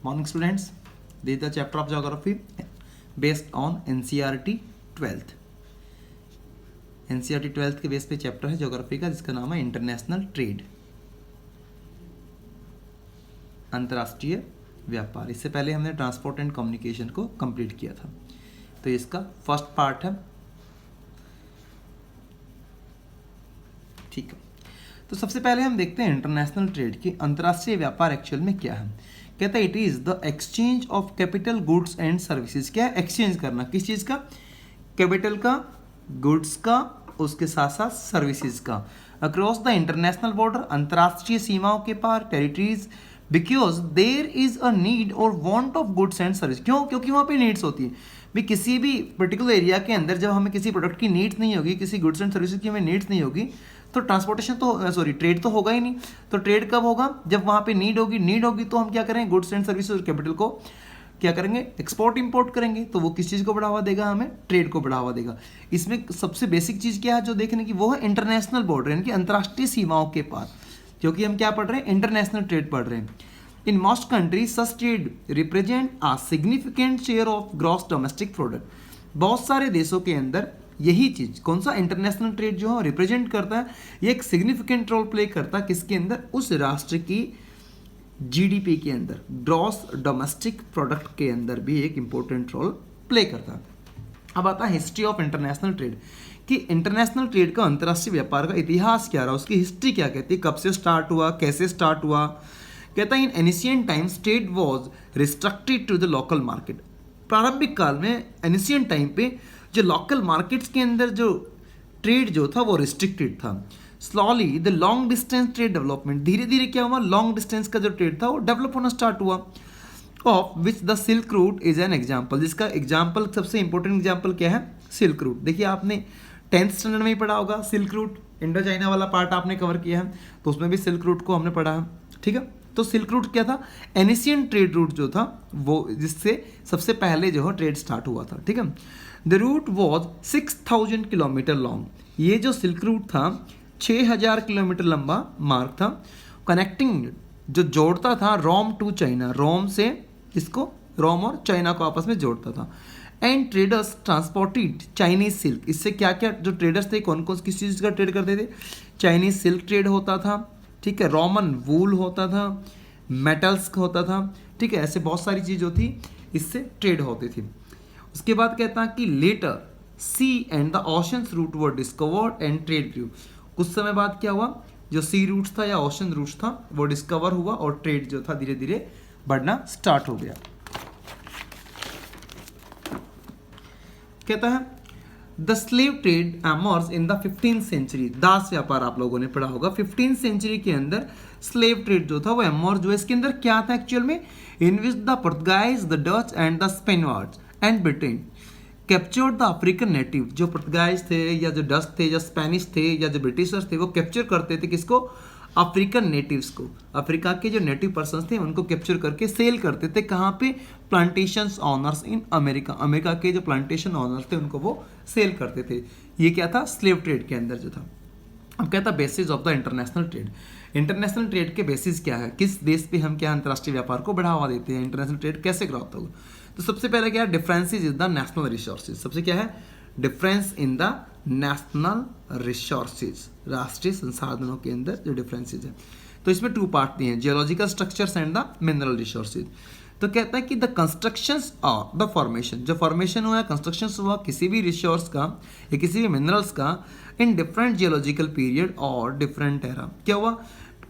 Morning students, this is the chapter of geography based on NCERT 12th. NCERT 12th के base पे chapter है geography का जिसका नाम है इंटरनेशनल ट्रेड, अंतर्राष्ट्रीय व्यापार। इससे पहले हमने ट्रांसपोर्ट एंड कम्युनिकेशन को कंप्लीट किया था, तो इसका फर्स्ट पार्ट है। ठीक है, तो सबसे पहले हम देखते हैं इंटरनेशनल ट्रेड की अंतर्राष्ट्रीय व्यापार एक्चुअल में क्या है। कहता है it is the exchange of capital, goods and services. क्या है? एक्सचेंज करना, किस चीज का? कैपिटल का, गुड्स का, उसके साथ साथ सर्विसेज का, अक्रॉस द इंटरनेशनल बॉर्डर, अंतर्राष्ट्रीय सीमाओं के पार, territories, because there is a need और want of goods and service. क्यों? क्योंकि वहाँ पे नीड्स होती है भी। किसी भी पर्टिकुलर एरिया के अंदर जब हमें किसी प्रोडक्ट की नीड्स नहीं होगी, किसी गुड्स एंड सर्विसेज की हमें नीड्स नहीं होगी, तो ट्रांसपोर्टेशन तो ट्रेड तो होगा ही नहीं। तो ट्रेड कब होगा? जब वहाँ पे नीड होगी तो हम क्या करेंगे? गुड्स एंड सर्विसेज और कैपिटल को क्या करेंगे? एक्सपोर्ट इंपोर्ट करेंगे। तो वो किस चीज़ को बढ़ावा देगा? हमें ट्रेड को बढ़ावा देगा। इसमें सबसे बेसिक चीज़ क्या है जो देखने की, वो है इंटरनेशनल बॉर्डर, यानी कि अंतर्राष्ट्रीय सीमाओं के पार। क्योंकि हम क्या पढ़ रहे हैं? इंटरनेशनल ट्रेड पढ़ रहे हैं। In most countries such trade represent a significant share of gross domestic product. बहुत सारे देशों के अंदर यही चीज, कौन सा? इंटरनेशनल ट्रेड जो है रिप्रेजेंट करता है, ये एक सिग्निफिकेंट रोल प्ले करता है किसके अंदर? उस राष्ट्र की जीडीपी के अंदर, ग्रॉस डोमेस्टिक प्रोडक्ट के अंदर भी एक इंपॉर्टेंट रोल प्ले करता है। अब आता है हिस्ट्री ऑफ इंटरनेशनल ट्रेड, कि इंटरनेशनल ट्रेड का, अंतर्राष्ट्रीय व्यापार का इतिहास क्या रहा, उसकी हिस्ट्री क्या कहती है, कब से स्टार्ट हुआ, कैसे स्टार्ट हुआ। कहता है in ancient times trade was restricted to the local market. प्रारंभिक काल में, एनिशियंट टाइम पे जो लोकल मार्केट्स के अंदर जो ट्रेड जो था वो रिस्ट्रिक्टेड था। Slowly the long distance trade development, धीरे धीरे क्या हुआ? लॉन्ग डिस्टेंस का जो ट्रेड था वो डेवलप होना स्टार्ट हुआ। Of which the silk route is an example, जिसका एग्जाम्पल, सबसे इंपॉर्टेंट एग्जाम्पल क्या है? Silk route. देखिए आपने 10th स्टैंडर्ड में ही पढ़ा होगा सिल्क रूट, इंडो चाइना वाला पार्ट आपने कवर किया है, तो उसमें भी सिल्क रूट को हमने पढ़ा है। ठीक है, तो सिल्क रूट क्या था? एनिशियंट ट्रेड रूट जो था वो, जिससे सबसे पहले जो है ट्रेड स्टार्ट हुआ था। ठीक है, the route was 6000 kilometre long. ये जो सिल्क रूट था 6000 किलोमीटर लंबा मार्ग था। कनेक्टिंग, जो जोड़ता था रोम टू चाइना, रोम से इसको, रोम और चाइना को आपस में जोड़ता था। And traders transported Chinese silk. इससे क्या क्या जो ट्रेडर्स थे, कौन कौन किस चीज़ का ट्रेड करते थे? चाइनीज सिल्क ट्रेड होता था, ठीक है, रोमन वूल होता था, मेटल्स होता था। ठीक है, ऐसे बहुत सारी चीज़ होती, इससे ट्रेड होती थी। उसके बाद कहता है कि later sea and the oceans route were discovered and trade grew. कुछ समय बाद क्या हुआ? जो सी रूट्स था या ओशन रूट्स था वो डिस्कवर हुआ और ट्रेड जो था धीरे धीरे बढ़ना स्टार्ट हो गया। कहता है the slave trade emerge in the 15th century. दास व्यापार आप लोगों ने पढ़ा होगा। 15th सेंचुरी के अंदर स्लेव ट्रेड जो था वो एमर्ज हुआ। इसके अंदर क्या था एक्चुअल में? In which the Portuguese, the Dutch and the Spaniards and Britain captured the African native. जो पुर्तगाइज थे या जो डच थे या स्पेनिश थे या जो ब्रिटिशर्स थे, वो कैप्चर करते थे किसको? अफ्रीकन नेटिव्स को। अफ्रीका के जो नेटिव पर्सन थे उनको कैप्चर करके सेल करते थे। कहाँ पे? Plantation honours in America. America के जो प्लांटेशन ऑनर्स थे उनको वो सेल करते थे। ये क्या था? स्लेव ट्रेड के अंदर जो था। अब कहता basis of the international trade. International trade के बेसिस क्या है? किस देश पे हम क्या अंतर्राष्ट्रीय व्यापार को बढ़ावा देते हैं? इंटरनेशनल ट्रेड कैसे ग्रोथ होगा? तो सबसे पहले क्या है? Differences in the national resources. सबसे क्या है? Difference in the national resources, राष्ट्रीय संसाधनों के अंदर जो डिफरेंसेज है। तो इसमें 2 पार्ट दिए हैं, geological structures and the mineral resources. तो कहता है कि द कंस्ट्रक्शंस और द फॉर्मेशन, जो फॉर्मेशन हुआ, कंस्ट्रक्शंस हुआ किसी भी रिसोर्स का या किसी भी मिनरल्स का इन डिफरेंट जियोलॉजिकल पीरियड और डिफरेंट एरा। क्या हुआ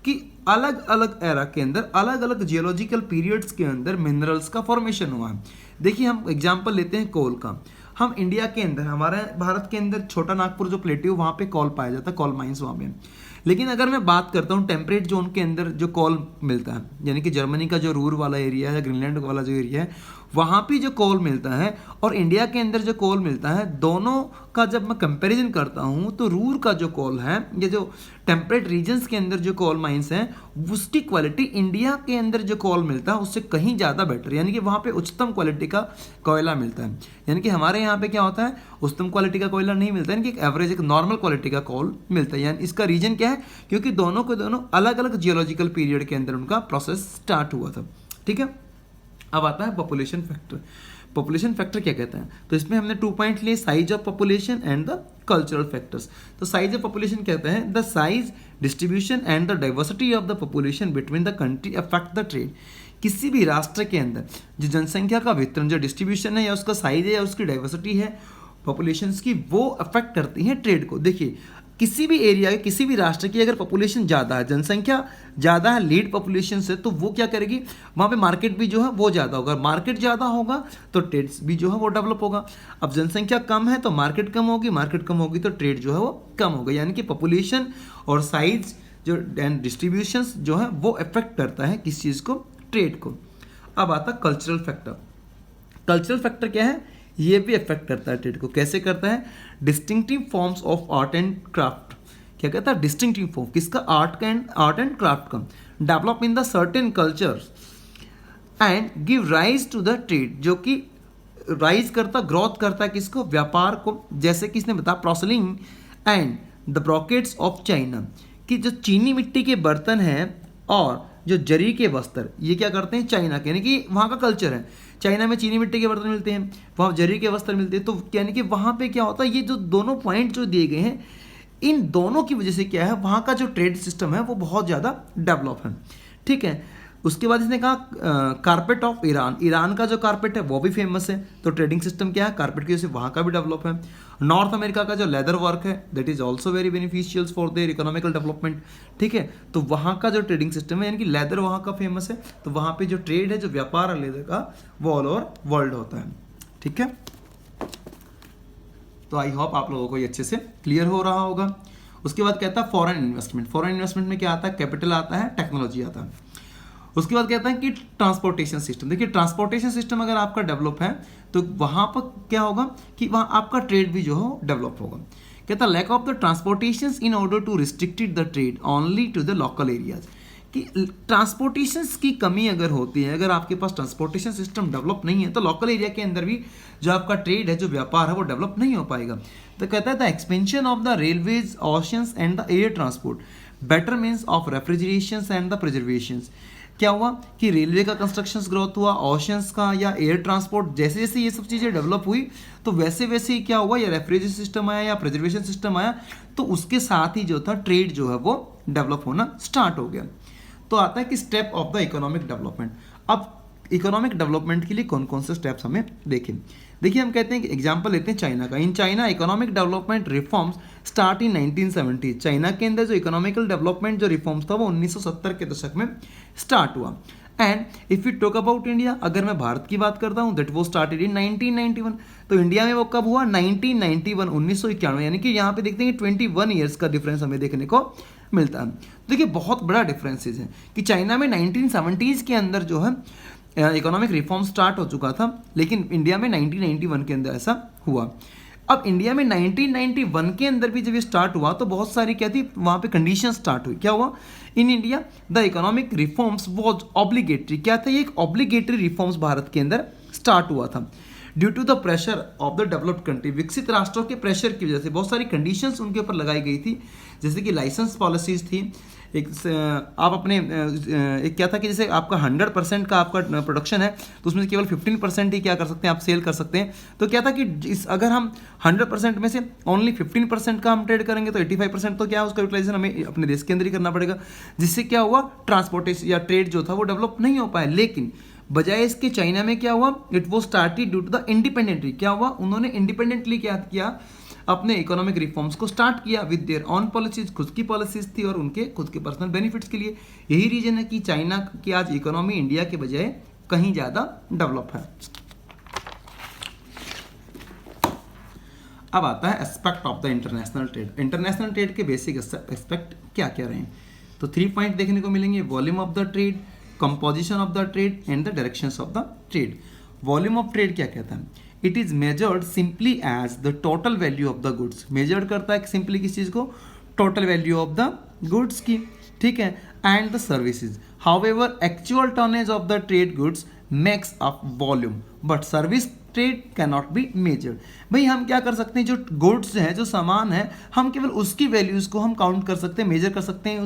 कि अलग अलग एरा के अंदर, अलग अलग जियोलॉजिकल पीरियड्स के अंदर मिनरल्स का फॉर्मेशन हुआ है। देखिए हम एग्जांपल लेते हैं कोल का। हम इंडिया के अंदर, हमारे भारत के अंदर छोटा नागपुर जो प्लेट्यू, वहाँ पे कोल पाया जाता है, कोल माइंस वहाँ पे। लेकिन अगर मैं बात करता हूँ टेम्परेट जोन के अंदर जो कोल मिलता है, यानी कि जर्मनी का जो रूर वाला एरिया है, ग्रीनलैंड वाला जो एरिया है, वहाँ पे जो कोल मिलता है और इंडिया के अंदर जो कोल मिलता है, दोनों का जब मैं कंपैरिजन करता हूँ तो रूर का जो कोल है, ये जो टेम्परेट रीजन्स के अंदर जो कोल माइंस हैं, उसकी क्वालिटी इंडिया के अंदर जो कोल मिलता है उससे कहीं ज़्यादा बेटर, यानी कि वहाँ पे उच्चतम क्वालिटी का कोयला मिलता है। यानी कि हमारे यहाँ पे क्या होता है? उच्चतम क्वालिटी का कोयला नहीं मिलता है, यानी कि एक एवरेज, एक नॉर्मल क्वालिटी का कोल मिलता है। यानी इसका रीजन क्या है? क्योंकि दोनों को दोनों अलग अलग जियोलॉजिकल पीरियड के अंदर उनका प्रोसेस स्टार्ट हुआ था। ठीक है, अब आता है पॉपुलेशन फैक्टर। पॉपुलेशन फैक्टर क्या कहता है? तो इसमें हमने 2 पॉइंट लिए, size of population and the cultural factors. तो साइज ऑफ पॉपुलेशन कहते हैं the size, distribution and the diversity of the population between the country affect the trade. किसी भी राष्ट्र के अंदर जो जनसंख्या का वितरण, जो डिस्ट्रीब्यूशन है या उसका साइज है या उसकी डाइवर्सिटी है पॉपुलेशंस की, वो अफेक्ट करती हैं ट्रेड को। देखिए किसी भी एरिया के, किसी भी राष्ट्र की अगर पॉपुलेशन ज़्यादा है, जनसंख्या ज़्यादा है, लीड पॉपुलेशन से, तो वो क्या करेगी, वहाँ पे मार्केट भी जो है वो ज़्यादा होगा। मार्केट ज़्यादा होगा तो ट्रेड भी जो है वो डेवलप होगा। अब जनसंख्या कम है तो मार्केट कम होगी, मार्केट कम होगी तो ट्रेड जो है वो कम होगा। यानी कि पॉपुलेशन और साइज जो एंड डिस्ट्रीब्यूशंस जो है वो अफेक्ट करता है किस चीज़ को, ट्रेड को। अब आता है कल्चरल फैक्टर। कल्चरल फैक्टर क्या है? ये भी अफेक्ट करता है ट्रेड को। कैसे करता है? Distinctive forms of art and craft. क्या कहता है? डिस्टिंक्टिव फॉर्म किसका? आर्ट एंड क्राफ्ट का। Develop in the certain cultures and give rise to the trade, जो कि राइज करता, ग्रोथ करता है किसको? व्यापार को। जैसे कि इसने बताया प्रोसलिंग एंड द ब्रॉकेट्स ऑफ चाइना, कि जो चीनी मिट्टी के बर्तन हैं और जो जरी के वस्त्र, ये क्या करते हैं? चाइना के, यानी कि वहाँ का कल्चर है। चाइना में चीनी मिट्टी के बर्तन मिलते हैं, वहाँ जरी के वस्त्र मिलते हैं। तो यानी कि वहाँ पे क्या होता है, ये जो दोनों पॉइंट जो दिए गए हैं, इन दोनों की वजह से क्या है, वहाँ का जो ट्रेड सिस्टम है वो बहुत ज़्यादा डेवलप है। ठीक है। उसके बाद इसने कहा कारपेट ऑफ ईरान। ईरान का जो कारपेट है वो भी फेमस है। तो ट्रेडिंग सिस्टम क्या है? कारपेट की वजह से वहाँ का भी डेवलप है। नॉर्थ अमेरिका का जो लेदर वर्क है that is also very beneficial for their economical development. ठीक है। तो वहाँ का जो ट्रेडिंग सिस्टम है, यानी कि लेदर वहाँ का फेमस है, तो वहाँ पे जो ट्रेड है, जो व्यापार है लेदर का, वो ऑल ओवर वर्ल्ड होता है। ठीक है। तो आई होप आप लोगों को ये अच्छे से क्लियर हो रहा होगा। उसके बाद कहता है फॉरेन इन्वेस्टमेंट। फॉरेन इन्वेस्टमेंट में क्या आता है? कैपिटल आता है, टेक्नोलॉजी आता है। उसके बाद कहता है कि ट्रांसपोर्टेशन सिस्टम। देखिए ट्रांसपोर्टेशन सिस्टम अगर आपका डेवलप है तो वहाँ पर क्या होगा कि वहाँ आपका ट्रेड भी जो है डेवलप होगा। कहता है lack of the transportation in order to restricted the trade only to the local areas, कि ट्रांसपोर्टेशन की कमी अगर होती है, अगर आपके पास ट्रांसपोर्टेशन सिस्टम डेवलप नहीं है तो लोकल एरिया के अंदर भी जो आपका ट्रेड है, जो व्यापार है, वो डेवलप नहीं हो पाएगा। तो कहता है the expansion of the railways, oceans and the air transport, better means of refrigeration and the preservation. क्या हुआ कि रेलवे का कंस्ट्रक्शन ग्रोथ हुआ, ओशंस का या एयर ट्रांसपोर्ट, जैसे जैसे ये सब चीज़ें डेवलप हुई तो वैसे वैसे ही क्या हुआ, या रेफ्रिजरेशन सिस्टम आया या प्रिजर्वेशन सिस्टम आया, तो उसके साथ ही जो था ट्रेड जो है वो डेवलप होना स्टार्ट हो गया। तो आता है कि step of the economic development. अब इकोनॉमिक डेवलपमेंट के लिए कौन कौन से स्टेप्स हमें देखें। देखिए हम कहते हैं कि एग्जांपल लेते हैं चाइना का। In China economic development reforms start in 1970। China के अंदर जो इकोनॉमिकल डेवलपमेंट जो रिफॉर्म्स था वो 1970 के दशक में स्टार्ट हुआ। And if you talk about India, अगर मैं भारत की बात करता हूँ, दैट वो स्टार्टेड इन 1991। तो इंडिया में वो कब हुआ? 1991, 1991। यानी कि यहाँ पे देखते हैं कि 21 ईयर्स का डिफरेंस हमें देखने को मिलता है। देखिए बहुत बड़ा डिफरेंसेस है कि चाइना में 1970s के अंदर जो है इकोनॉमिक रिफॉर्म स्टार्ट हो चुका था, लेकिन इंडिया में 1991 के अंदर ऐसा हुआ। अब इंडिया में 1991 के अंदर भी जब ये स्टार्ट हुआ तो बहुत सारी क्या थी, वहाँ पे कंडीशन स्टार्ट हुई। क्या हुआ? In India the economic reforms was obligatory. क्या था ये? एक ऑब्लिगेटरी रिफॉर्म्स भारत के अंदर स्टार्ट हुआ था। Due to the pressure of the developed country, विकसित राष्ट्रों के प्रेशर की वजह से बहुत सारी कंडीशंस उनके ऊपर लगाई गई थी, जैसे कि लाइसेंस पॉलिसीज थी। एक आप अपने एक क्या था कि जैसे आपका 100% का आपका प्रोडक्शन है तो उसमें से केवल 15% ही क्या कर सकते हैं, आप सेल कर सकते हैं। तो क्या था कि अगर हम 100% में से ओनली 15% का हम ट्रेड करेंगे तो 85% तो क्या है उसका यूटिलाइजेशन हमें अपने देश के अंदर ही करना पड़ेगा, जिससे क्या हुआ, ट्रांसपोर्टेशन या ट्रेड जो था वो डेवलप नहीं हो पाया। लेकिन बजाय इसके चाइना में क्या हुआ, इट वो started due to the independently. क्या हुआ, उन्होंने इंडिपेंडेंटली क्या किया, अपने इकोनॉमिक रिफॉर्म्स को स्टार्ट किया विद देयर ऑन पॉलिसीज, खुद की पॉलिसीज थी और उनके खुद के पर्सनल बेनिफिट्स के लिए। यही रीजन है कि चाइना की आज इकोनॉमी इंडिया के बजाय कहीं ज्यादा डेवलप है। अब आता है aspect of the international trade. International trade के बेसिक एस्पेक्ट क्या क्या रहे हैं, तो 3 पॉइंट देखने को मिलेंगे। Volume of the trade, composition of the trade and the directions of the trade. Volume of trade क्या कहता है, it is measured simply as the total value of the goods. Measured करता है सिंपली किस चीज को, total value of the goods की, ठीक है, and the services. However actual tonnage of the trade goods makes up volume, but service trade can not be measured. भाई हम क्या कर सकते हैं, जो गुड्स हैं, जो सामान है, हम केवल उसकी वैल्यूज को हम काउंट कर सकते हैं, मेजर कर सकते हैं,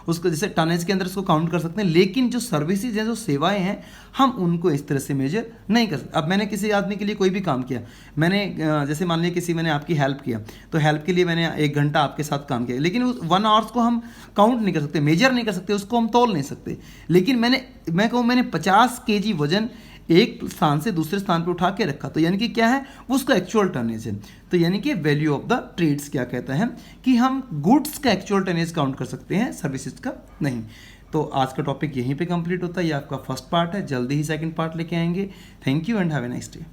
उसको जैसे टनेज के अंदर उसको काउंट कर सकते हैं, लेकिन जो सर्विसेज हैं, जो सेवाएं हैं, हम उनको इस तरह से मेजर नहीं कर सकते। अब मैंने किसी आदमी के लिए कोई भी काम किया, मैंने जैसे मान लिया मैंने आपकी हेल्प किया, तो हेल्प के लिए मैंने 1 घंटा आपके साथ काम किया, लेकिन उस 1 आवर्स को हम काउंट नहीं कर सकते, मेजर नहीं कर सकते, उसको हम तोल नहीं सकते। लेकिन मैं कहूँ मैंने 50 kg वजन एक स्थान से दूसरे स्थान पर उठा के रखा, तो यानी कि क्या है, वो उसका एक्चुअल टनेज है। तो यानी कि वैल्यू ऑफ द ट्रेड्स क्या कहता है कि हम गुड्स का एक्चुअल टनेज काउंट कर सकते हैं, सर्विसेज का नहीं। तो आज का टॉपिक यहीं पे कंप्लीट होता है। ये आपका फर्स्ट पार्ट है, जल्दी ही सेकंड पार्ट लेके आएंगे। Thank you and have a nice day.